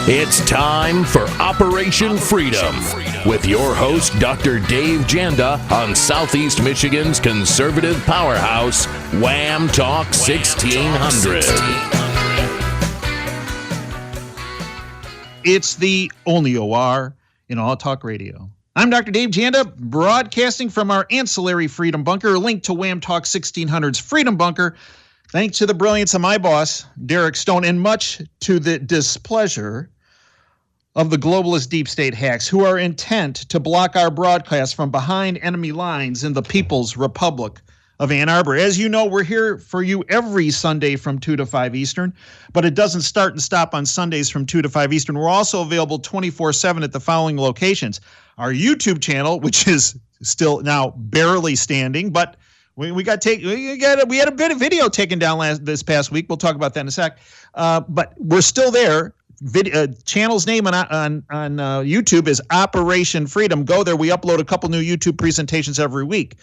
It's time for Operation Freedom with your host, Dr. Dave Janda, on Southeast Michigan's conservative powerhouse, Wham Talk 1600. It's the only OR in all talk radio. I'm Dr. Dave Janda, broadcasting from our ancillary Freedom Bunker, linked to Wham Talk 1600's Freedom Bunker, thanks to the brilliance of my boss, Derek Stone, and much to the displeasure of the globalist deep state hacks who are intent to block our broadcast from behind enemy lines in the People's Republic of Ann Arbor. As you know, we're here for you every Sunday from 2 to 5 Eastern, but it doesn't start and stop on Sundays from 2 to 5 Eastern. We're also available 24/7 at the following locations. Our YouTube channel, which is still now barely standing, but we had a bit of video taken down this past week. We'll talk about that in a sec. But we're still there. Channel's name on YouTube is Operation Freedom. Go there. We upload a couple new YouTube presentations every week.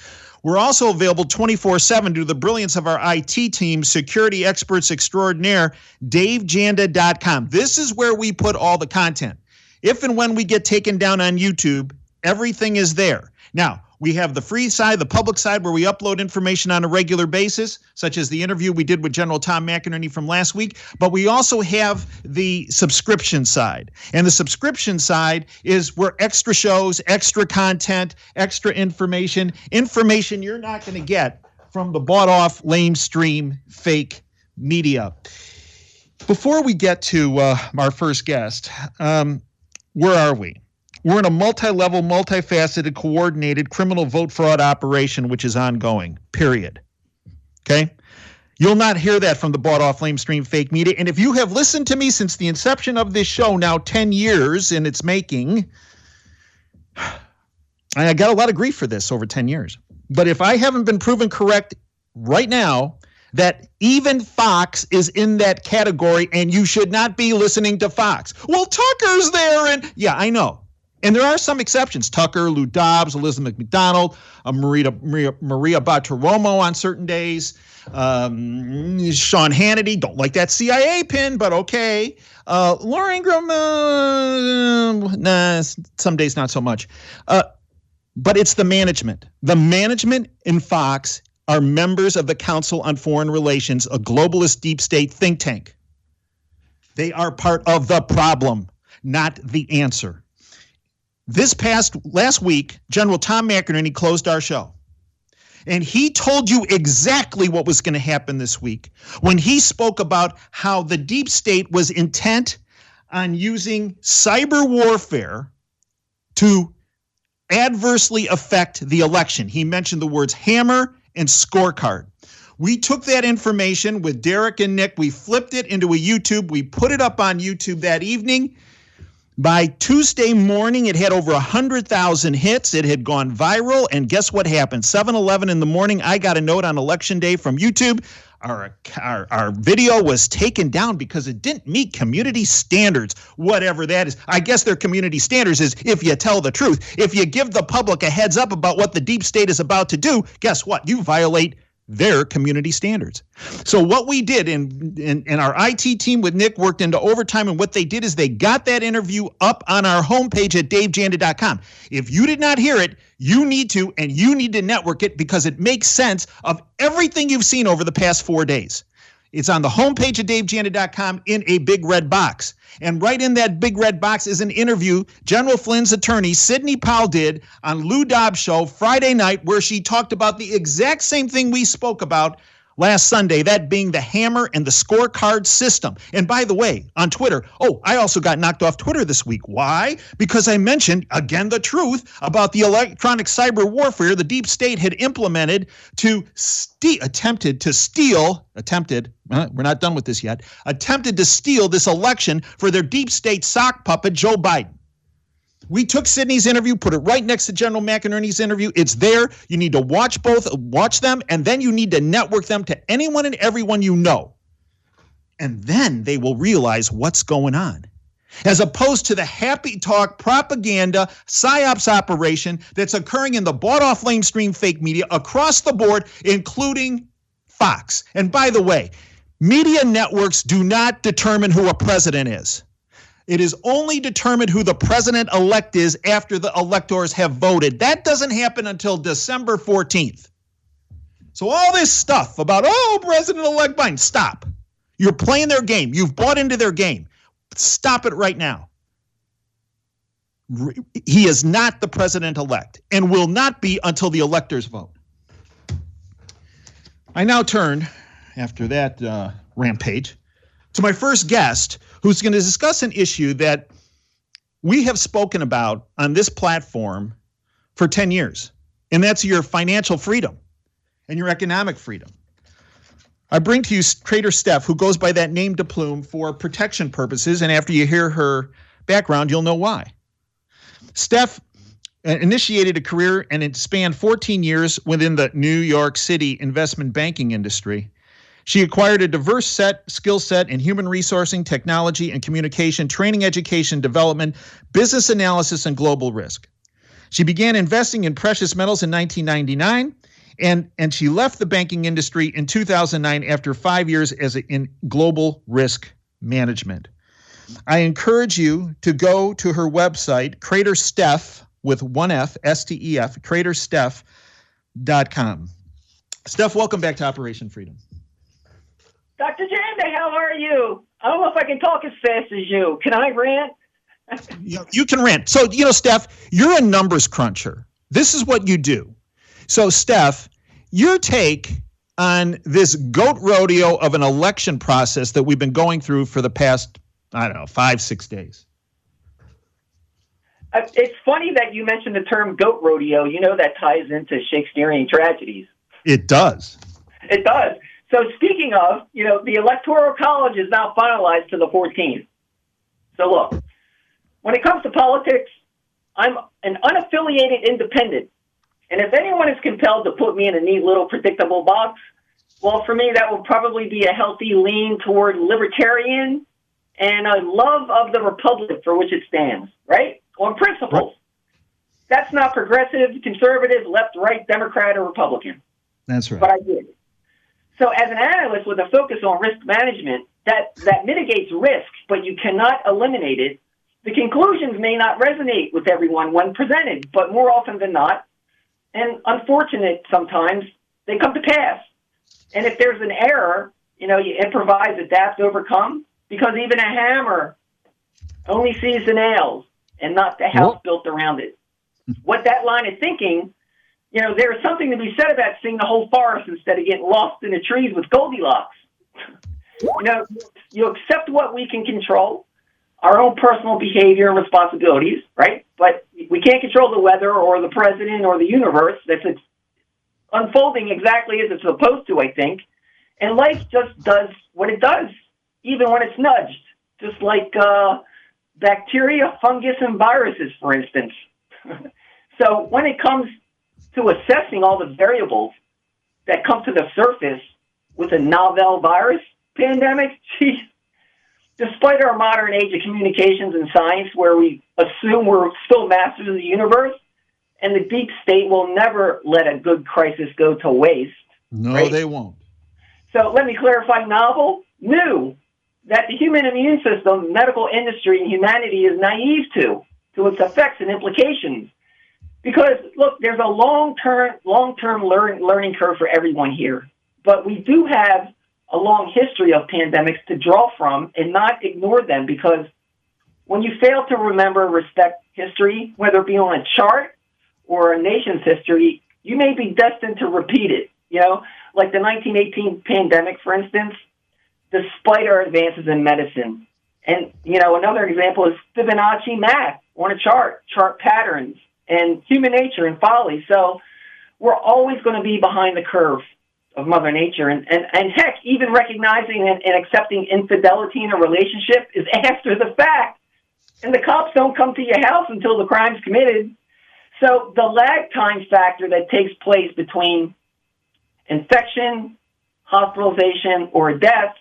We're also available 24/7 due to the brilliance of our IT team, security experts extraordinaire, DaveJanda.com. This is where we put all the content. If and when we get taken down on YouTube, everything is there. Now, we have the free side, the public side, where we upload information on a regular basis, such as the interview we did with General Tom McInerney from last week. But we also have the subscription side. And the subscription side is where extra shows, extra content, extra information you're not going to get from the bought-off, lamestream, fake media. Before we get to our first guest, where are we? We're in a multi-level, multifaceted, coordinated criminal vote fraud operation, which is ongoing, period. Okay? You'll not hear that from the bought-off, lamestream, fake media. And if you have listened to me since the inception of this show, now 10 years in its making, I got a lot of grief for this over 10 years. But if I haven't been proven correct right now, that even Fox is in that category and you should not be listening to Fox. Well, Tucker's there, and yeah, I know. And there are some exceptions. Tucker, Lou Dobbs, Elizabeth McDonald, Maria Bartiromo on certain days, Sean Hannity, don't like that CIA pin, but okay. Laura Ingraham, some days not so much. But it's the management. The management in Fox are members of the Council on Foreign Relations, a globalist deep state think tank. They are part of the problem, not the answer. Last week, General Tom McInerney closed our show. And he told you exactly what was going to happen this week when he spoke about how the deep state was intent on using cyber warfare to adversely affect the election. He mentioned the words hammer and scorecard. We took that information with Derek and Nick. We flipped it into a YouTube. We put it up on YouTube that evening. By Tuesday morning, it had over 100,000 hits. It had gone viral. And guess what happened? 7:11 in the morning, I got a note on Election Day from YouTube. Our video was taken down because it didn't meet community standards, whatever that is. I guess their community standards is if you tell the truth. If you give the public a heads up about what the deep state is about to do, guess what? You violate their community standards. So what we did, and our IT team with Nick worked into overtime, and what they did is they got that interview up on our homepage at DaveJanda.com. If you did not hear it, you need to, and you need to network it because it makes sense of everything you've seen over the past 4 days. It's on the homepage at DaveJanda.com in a big red box. And right in that big red box is an interview General Flynn's attorney, Sidney Powell, did on Lou Dobbs' show Friday night, where she talked about the exact same thing we spoke about last Sunday, that being the hammer and the scorecard system. And by the way, on Twitter, I also got knocked off Twitter this week. Why? Because I mentioned, again, the truth about the electronic cyber warfare the deep state had implemented to attempted to steal this election for their deep state sock puppet, Joe Biden. We took Sidney's interview, put it right next to General McInerney's interview. It's there. You need to watch them, and then you need to network them to anyone and everyone you know. And then they will realize what's going on. As opposed to the happy talk propaganda psyops operation that's occurring in the bought-off lamestream fake media across the board, including Fox. And by the way, media networks do not determine who a president is. It is only determined who the president-elect is after the electors have voted. That doesn't happen until December 14th. So all this stuff about, President-elect Biden, stop. You're playing their game. You've bought into their game. Stop it right now. He is not the president-elect and will not be until the electors vote. I now turn, after that rampage, to my first guest, who's going to discuss an issue that we have spoken about on this platform for 10 years, and that's your financial freedom and your economic freedom. I bring to you TraderStef, who goes by that name de plume for protection purposes, and after you hear her background, you'll know why. Steph initiated a career, and it spanned 14 years within the New York City investment banking industry. She acquired a diverse skill set in human resourcing, technology, and communication, training, education, development, business analysis, and global risk. She began investing in precious metals in 1999, and she left the banking industry in 2009 after 5 years in global risk management. I encourage you to go to her website, TraderStef, with one F, S-T-E-F, TraderStef.com. Steph, welcome back to Operation Freedom. Dr. Janda, how are you? I don't know if I can talk as fast as you. Can I rant? You can rant. So, Steph, you're a numbers cruncher. This is what you do. So, Steph, your take on this goat rodeo of an election process that we've been going through for the past, 5-6 days. It's funny that you mentioned the term goat rodeo. That ties into Shakespearean tragedies. It does. It does. So speaking of, the Electoral College is now finalized to the 14th. So look, when it comes to politics, I'm an unaffiliated independent. And if anyone is compelled to put me in a neat little predictable box, well, for me, that will probably be a healthy lean toward libertarian and a love of the republic for which it stands, right? On principles. That's not progressive, conservative, left, right, Democrat, or Republican. That's right. But I did. So as an analyst with a focus on risk management, that mitigates risk, but you cannot eliminate it. The conclusions may not resonate with everyone when presented, but more often than not, and unfortunate sometimes, they come to pass. And if there's an error, you improvise, adapt, overcome, because even a hammer only sees the nails and not the house built around it. What that line of thinking, there is something to be said about seeing the whole forest instead of getting lost in the trees with Goldilocks. You accept what we can control, our own personal behavior and responsibilities, right? But we can't control the weather or the president or the universe. That's unfolding exactly as it's supposed to, I think. And life just does what it does, even when it's nudged, just like bacteria, fungus, and viruses, for instance. So when it comes to assessing all the variables that come to the surface with a novel virus pandemic, despite our modern age of communications and science where we assume we're still masters of the universe, and the deep state will never let a good crisis go to waste. No, right? They won't. So let me clarify, novel, new, that the human immune system, medical industry, and humanity is naive to its effects and implications. Because, look, there's a long-term learning curve for everyone here. But we do have a long history of pandemics to draw from and not ignore them, because when you fail to remember, respect history, whether it be on a chart or a nation's history, you may be destined to repeat it. Like the 1918 pandemic, for instance, despite our advances in medicine. And, another example is Fibonacci math on a chart patterns, and human nature and folly. So we're always going to be behind the curve of Mother Nature. And heck, even recognizing and accepting infidelity in a relationship is after the fact. And the cops don't come to your house until the crime's committed. So the lag time factor that takes place between infection, hospitalization, or death,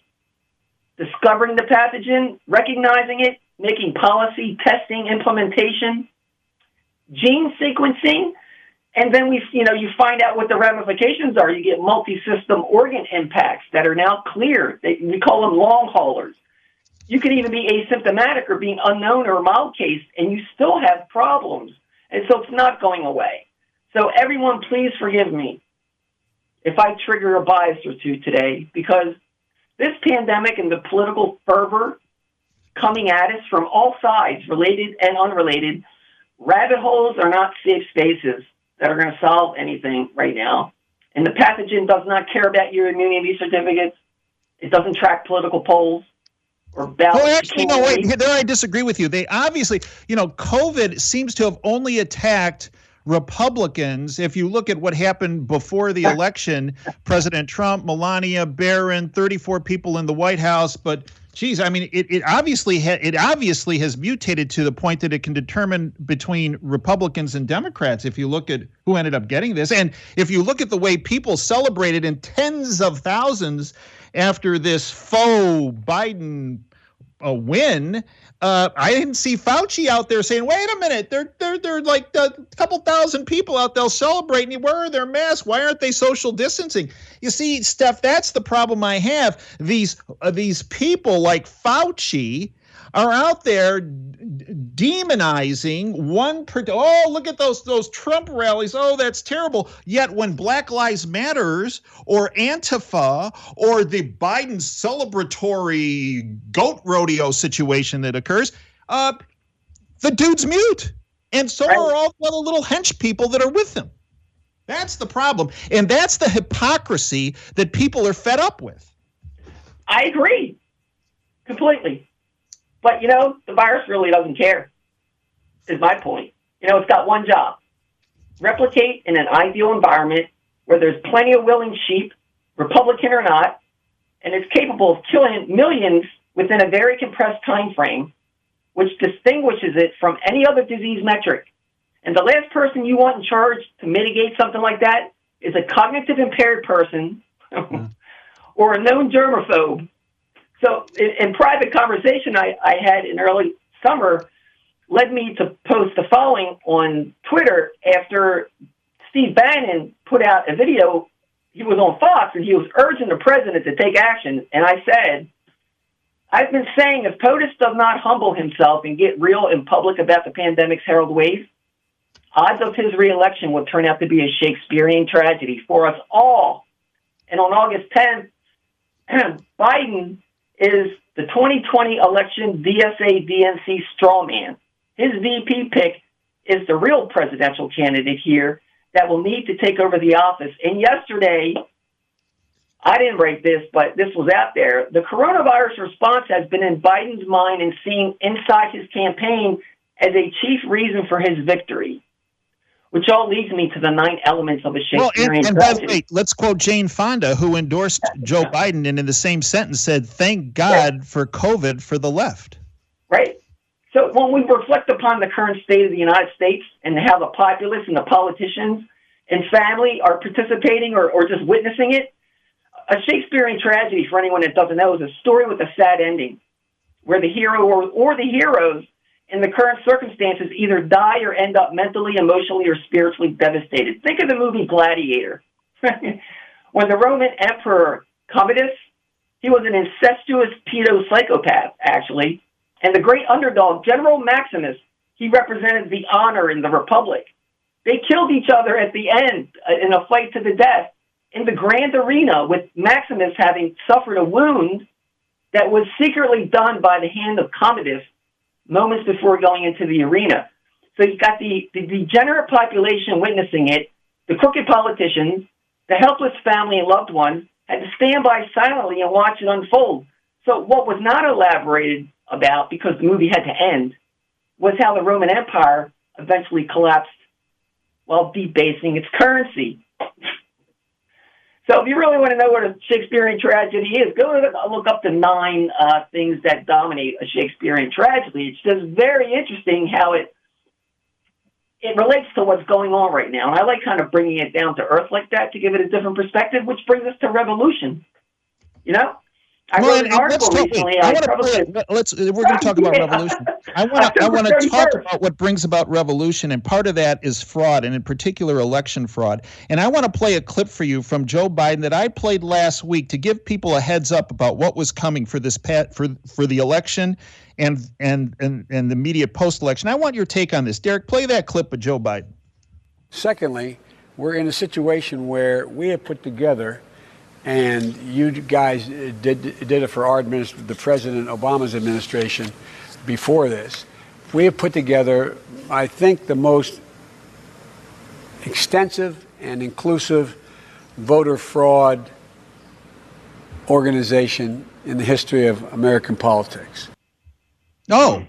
discovering the pathogen, recognizing it, making policy, testing, implementation, gene sequencing, and then you find out what the ramifications are. You get multi-system organ impacts that are now clear. We call them long haulers. You could even be asymptomatic or be an unknown or a mild case, and you still have problems. And so it's not going away. So everyone, please forgive me if I trigger a bias or two today, because this pandemic and the political fervor coming at us from all sides, related and unrelated, rabbit holes are not safe spaces that are going to solve anything right now. And the pathogen does not care about your immunity certificates. It doesn't track political polls or ballots. Well, actually, no, wait. There I disagree with you. They obviously, COVID seems to have only attacked Republicans. If you look at what happened before the election, President Trump, Melania, Barron, 34 people in the White House. But, geez, I mean, it obviously has mutated to the point that it can determine between Republicans and Democrats if you look at who ended up getting this. And if you look at the way people celebrated in tens of thousands after this faux Biden win, I didn't see Fauci out there saying, wait a minute, they're like a couple thousand people out there celebrating. Where are their masks? Why aren't they social distancing? You see, Steph, that's the problem I have. These people like Fauci are out there demonizing look at those Trump rallies. Oh, that's terrible. Yet when Black Lives Matters or Antifa or the Biden celebratory goat rodeo situation that occurs, the dude's mute. And so are all the other little hench people that are with him. That's the problem. And that's the hypocrisy that people are fed up with. I agree completely. But, the virus really doesn't care, is my point. It's got one job: replicate in an ideal environment where there's plenty of willing sheep, Republican or not, and it's capable of killing millions within a very compressed time frame, which distinguishes it from any other disease metric. And the last person you want in charge to mitigate something like that is a cognitive impaired person or a known germaphobe. So in private conversation I had in early summer led me to post the following on Twitter after Steve Bannon put out a video. He was on Fox and he was urging the president to take action. And I said, I've been saying if POTUS does not humble himself and get real in public about the pandemic's herald waves, odds of his reelection will turn out to be a Shakespearean tragedy for us all. And on August 10th, Biden is the 2020 election DSA-DNC strawman. His VP pick is the real presidential candidate here that will need to take over the office. And yesterday, I didn't break this, but this was out there. The coronavirus response has been in Biden's mind and seen inside his campaign as a chief reason for his victory, which all leads me to the 9 elements of a Shakespearean tragedy. By the way, let's quote Jane Fonda, who endorsed Joe Biden and in the same sentence said, thank God for COVID for the left. Right. So when we reflect upon the current state of the United States and how the populace and the politicians and family are participating or just witnessing it, a Shakespearean tragedy, for anyone that doesn't know, is a story with a sad ending where the hero or the heroes in the current circumstances either die or end up mentally, emotionally, or spiritually devastated. Think of the movie Gladiator. When the Roman Emperor Commodus, he was an incestuous pedo-psychopath, actually, and the great underdog, General Maximus, he represented the honor in the Republic. They killed each other at the end in a fight to the death in the grand arena, with Maximus having suffered a wound that was secretly done by the hand of Commodus moments before going into the arena. So you've got the degenerate population witnessing it, the crooked politicians, the helpless family and loved ones had to stand by silently and watch it unfold. So what was not elaborated about, because the movie had to end, was how the Roman Empire eventually collapsed while debasing its currency. So if you really want to know what a Shakespearean tragedy is, go look up the 9 things that dominate a Shakespearean tragedy. It's just very interesting how it relates to what's going on right now. And I like kind of bringing it down to earth like that to give it a different perspective, which brings us to revolution. I wrote an article let's recently. we're going to talk about revolution. I want to talk about what brings about revolution, and part of that is fraud, and in particular election fraud. And I want to play a clip for you from Joe Biden that I played last week to give people a heads up about what was coming for this for the election and the immediate post-election. I want your take on this. Derek, play that clip of Joe Biden. Secondly, we're in a situation where we have put together, and you guys did it for our the President Obama's administration before this. We have put together, I think, the most extensive and inclusive voter fraud organization in the history of American politics. Oh,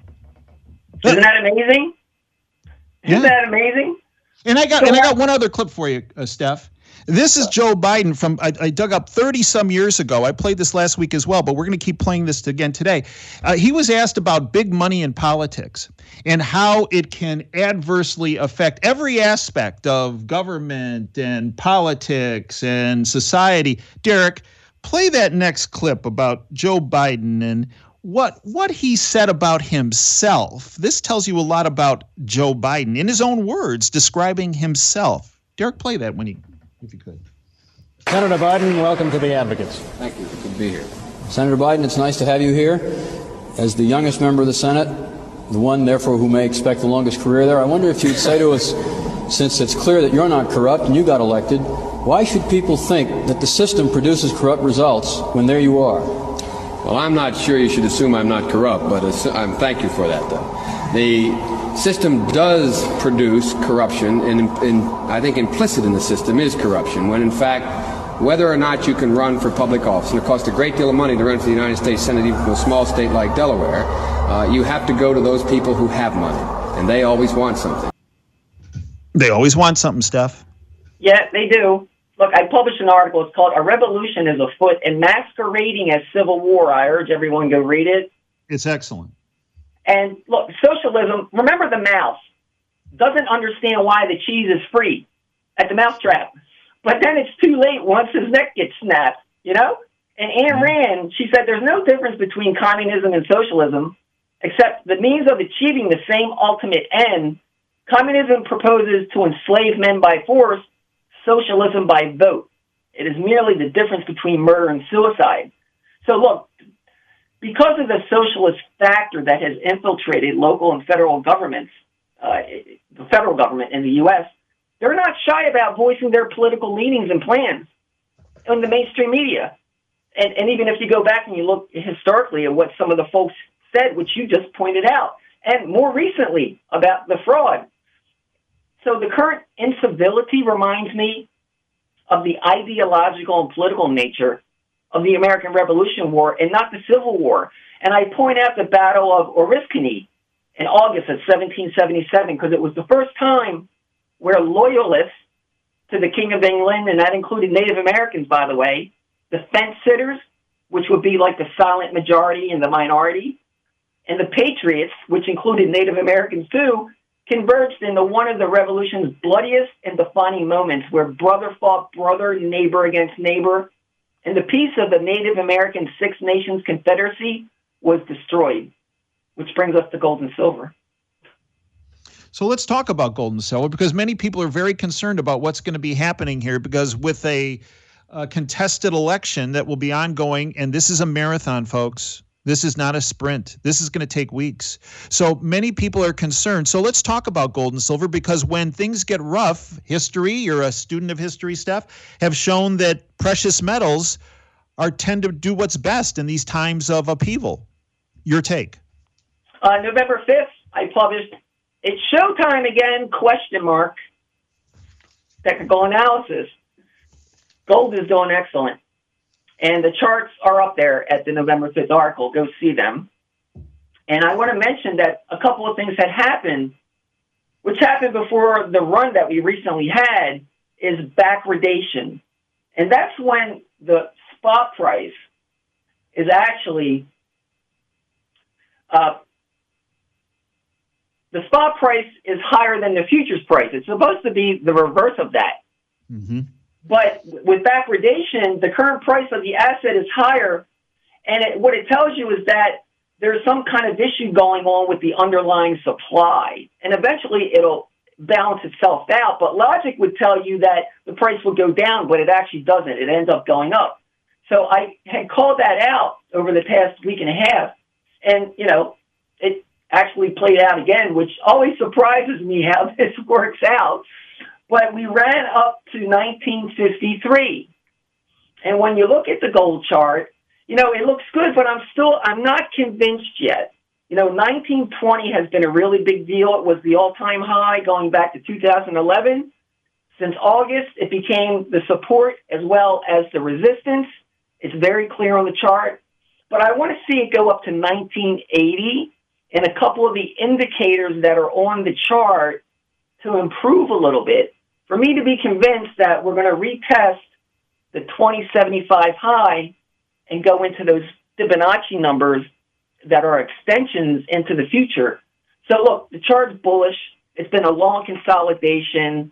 isn't that amazing? Isn't that amazing? And I got one other clip for you, Steph. This is Joe Biden from, I dug up 30 some years ago. I played this last week as well, but we're going to keep playing this again today. He was asked about big money in politics and how it can adversely affect every aspect of government and politics and society. Derek, play that next clip about Joe Biden and what he said about himself. This tells you a lot about Joe Biden in his own words, describing himself. Derek, play that if you could. Senator Biden, welcome to the Advocates. Thank you. Good to be here. Senator Biden, it's nice to have you here. As the youngest member of the Senate, the one, therefore, who may expect the longest career there, I wonder if you'd say to us, since it's clear that you're not corrupt and you got elected, why should people think that the system produces corrupt results when there you are? Well, I'm not sure you should assume I'm not corrupt, but thank you for that, though. The system does produce corruption, and I think implicit in the system is corruption, when in fact, whether or not you can run for public office, and it costs a great deal of money to run for the United States Senate, even from a small state like Delaware, you have to go to those people who have money, and they always want something. They always want something, Steph. Yeah, they do. Look, I published an article. It's called "A Revolution is Afoot and Masquerading as Civil War." I urge everyone to go read it. It's excellent. And look, socialism, remember the mouse, doesn't understand why the cheese is free at the mousetrap. But then it's too late once his neck gets snapped, you know? And Ayn Rand, she said there's no difference between communism and socialism, except the means of achieving the same ultimate end. Communism proposes to enslave men by force, socialism by vote. It is merely the difference between murder and suicide. So look, because of the socialist factor that has infiltrated local and federal governments, the federal government in the U.S., they're not shy about voicing their political leanings and plans in the mainstream media. And even if you go back and you look historically at what some of the folks said, which you just pointed out, and more recently about the fraud. So the current incivility reminds me of the ideological and political nature of the American Revolution War and not the Civil War. And I point out the Battle of Oriskany in August of 1777 because it was the first time where loyalists to the King of England, and that included Native Americans, by the way, the fence-sitters, which would be like the silent majority and the minority, and the patriots, which included Native Americans too, converged into one of the revolution's bloodiest and defining moments where brother fought brother, neighbor against neighbor, and the peace of the Native American Six Nations Confederacy was destroyed, which brings us to gold and silver. So let's talk about gold and silver, because many people are very concerned about what's going to be happening here, because with a contested election that will be ongoing, and this is a marathon, folks. This is not a sprint. This is going to take weeks. So many people are concerned. So let's talk about gold and silver, because when things get rough, history, you're a student of history, Steph, have shown that precious metals tend to do what's best in these times of upheaval. Your take? November 5th, I published "It's Showtime Again, ? Technical analysis. Gold is doing excellent. And the charts are up there at the November 5th article. Go see them. And I want to mention that a couple of things had happened, which happened before the run that we recently had, is backwardation. And that's when the spot price is actually, the spot price is higher than the futures price. It's supposed to be the reverse of that. Mm-hmm. But with backwardation, the current price of the asset is higher, And what it tells you is that there's some kind of issue going on with the underlying supply. And eventually it'll balance itself out. But logic would tell you that the price will go down, but it actually doesn't. It ends up going up. So I had called that out over the past week and a half. And, it actually played out again, which always surprises me how this works out. But we ran up to 1953. And when you look at the gold chart, it looks good, but I'm not convinced yet. 1920 has been a really big deal. It was the all-time high going back to 2011. Since August, it became the support as well as the resistance. It's very clear on the chart. But I want to see it go up to 1980 and a couple of the indicators that are on the chart to improve a little bit for me to be convinced that we're going to retest the 2075 high and go into those Fibonacci numbers that are extensions into the future. So look, the chart's bullish. It's been a long consolidation.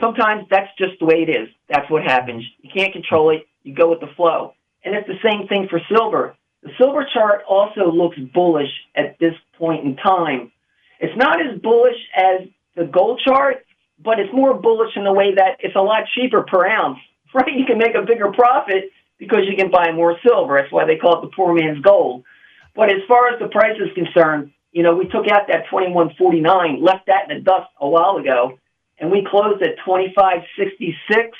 Sometimes that's just the way it is. That's what happens. You can't control it. You go with the flow. And it's the same thing for silver. The silver chart also looks bullish at this point in time. It's not as bullish as the gold chart, but it's more bullish in the way that it's a lot cheaper per ounce, right? You can make a bigger profit because you can buy more silver. That's why they call it the poor man's gold. But as far as the price is concerned, we took out that 21.49, left that in the dust a while ago, and we closed at 25.66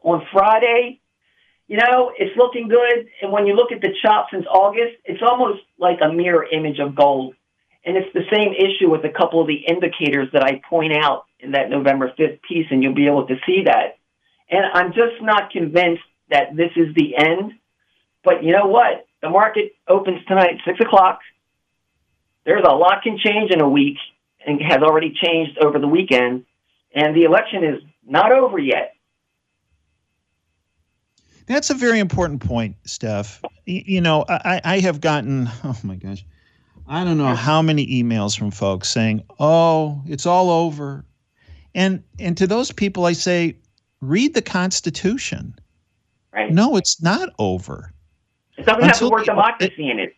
on Friday. It's looking good. And when you look at the chop since August, it's almost like a mirror image of gold. And it's the same issue with a couple of the indicators that I point out in that November 5th piece, and you'll be able to see that. And I'm just not convinced that this is the end. But you know what? The market opens tonight at 6 o'clock. There's a lot can change in a week and has already changed over the weekend. And the election is not over yet. That's a very important point, Steph. I have gotten, oh my gosh, I don't know how many emails from folks saying, oh, it's all over. And to those people, I say, read the Constitution. Right. No, it's not over. It doesn't have the word democracy in it.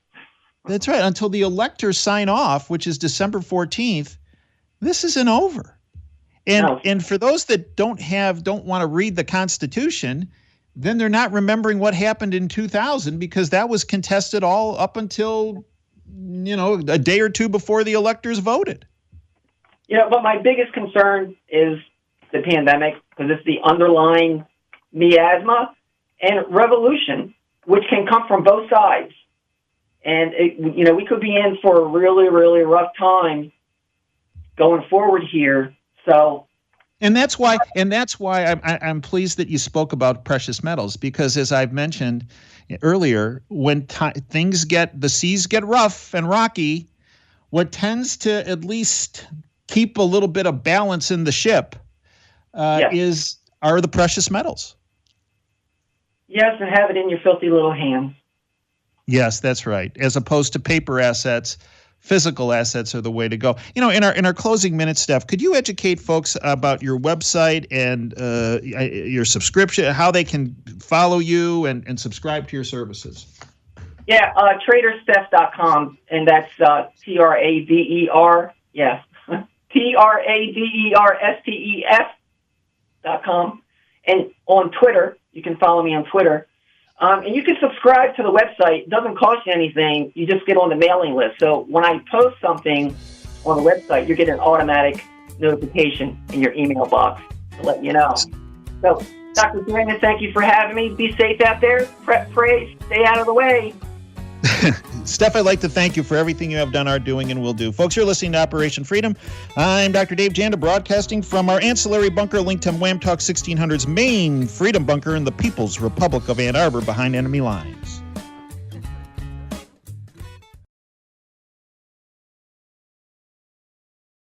That's right. Until the electors sign off, which is December 14th, this isn't over. And for those that don't want to read the Constitution, then they're not remembering what happened in 2000 because that was contested all up until, a day or two before the electors voted. But my biggest concern is the pandemic because it's the underlying miasma and revolution, which can come from both sides. And, we could be in for a really, really rough time going forward here. So. And that's why I'm pleased that you spoke about precious metals, because as I've mentioned earlier, when the seas get rough and rocky, what tends to at least keep a little bit of balance in the ship are the precious metals. Yes, and have it in your filthy little hands. Yes, that's right. As opposed to paper assets, physical assets are the way to go. In our closing minutes, Steph, could you educate folks about your website and your subscription, how they can follow you and subscribe to your services? Yeah, TraderStef.com, and that's TRADER. Yes, TraderStef.com, and on Twitter, you can follow me on Twitter. And you can subscribe to the website. It doesn't cost you anything. You just get on the mailing list. So when I post something on the website, you get an automatic notification in your email box to let you know. So, Dr. Brandon, thank you for having me. Be safe out there. Pray, stay out of the way. Steph, I'd like to thank you for everything you have done, are doing, and will do. Folks, you're listening to Operation Freedom. I'm Dr. Dave Janda, broadcasting from our ancillary bunker linked to Wham Talk 1600's main freedom bunker in the People's Republic of Ann Arbor behind enemy lines.